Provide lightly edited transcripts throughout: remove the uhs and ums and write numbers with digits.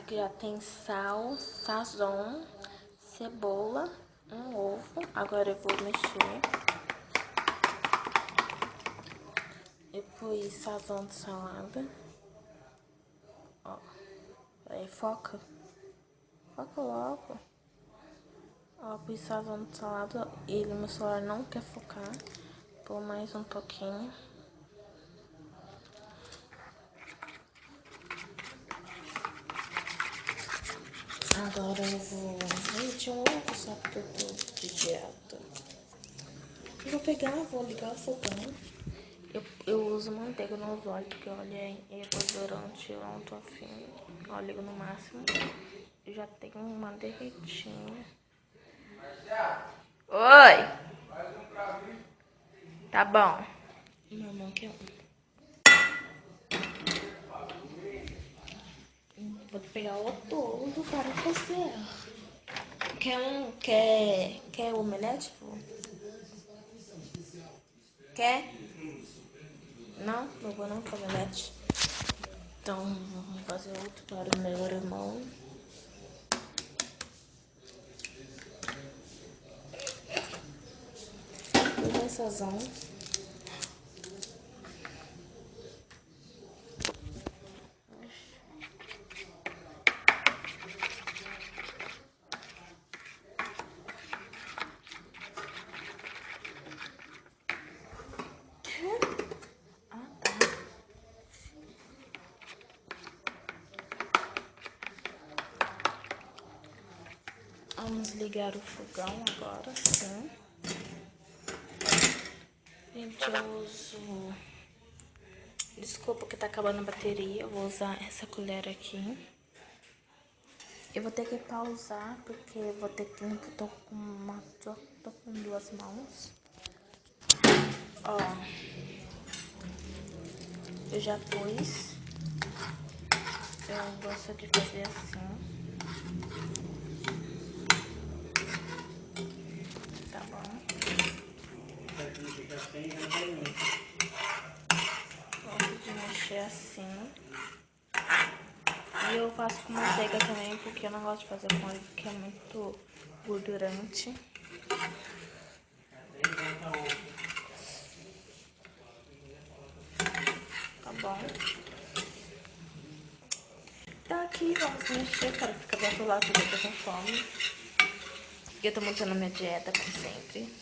Aqui já tem sal, sazon, cebola, um ovo. Agora eu vou mexer. Eu pus sazon de salada. Ó, aí foca. Foca logo. Ó, pus sazon de salada e meu celular não quer focar. Pôr mais um pouquinho. Agora eu vou medir um ovo só porque eu tô de dieta. Eu vou pegar, vou ligar o fogão. Eu uso manteiga no óleo porque óleo é gordurante, eu não tô afim. Ó, ligo no máximo. Eu já tenho uma derretinha. Oi! Tá bom. Meu irmão quer um. Vou pegar o todo para fazer. Quer omelete, vô? Quer? Não? Não vou não comer omelete. Então, vamos fazer outro para o meu irmão. Tudo é sazão. Vamos ligar o fogão agora, sim. Gente, eu uso... Desculpa que tá acabando a bateria. Eu vou usar essa colher aqui. Eu vou ter que pausar porque eu vou ter que... Tô com duas mãos. Ó. Eu já pus. Eu gosto de fazer assim. Tá bom. Gosto de mexer assim. E eu faço com manteiga também, porque eu não gosto de fazer com óleo, porque é muito gordurante. Tá bom. Então aqui, vamos mexer, cara, fica do outro lado, porque eu tô com fome. Eu tô montando a minha dieta, como sempre.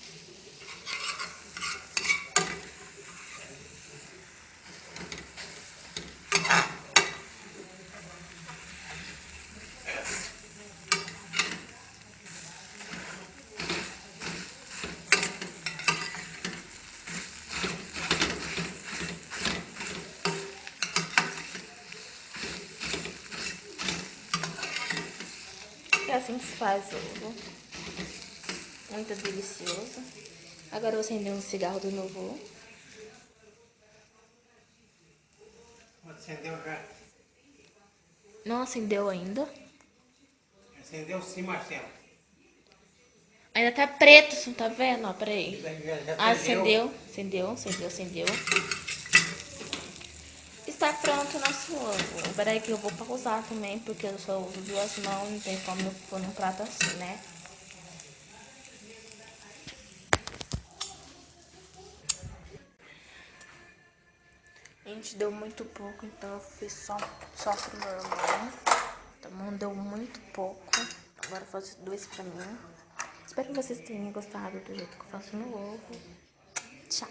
É assim que se faz ovo. Muito delicioso. Agora eu vou acender um cigarro do novo. Acendeu já? Não acendeu ainda. Acendeu sim, Marcelo. Ainda tá preto, você não tá vendo? Ó, peraí. Já Acendeu. Está pronto o nosso ovo. Peraí que eu vou pausar também, porque eu só uso duas mãos, não tem como eu pôr num prato assim, né? A gente deu muito pouco, então eu fiz só pro meu irmão. Então deu muito pouco. Agora eu faço dois pra mim. Espero que vocês tenham gostado do jeito que eu faço no ovo. Tchau!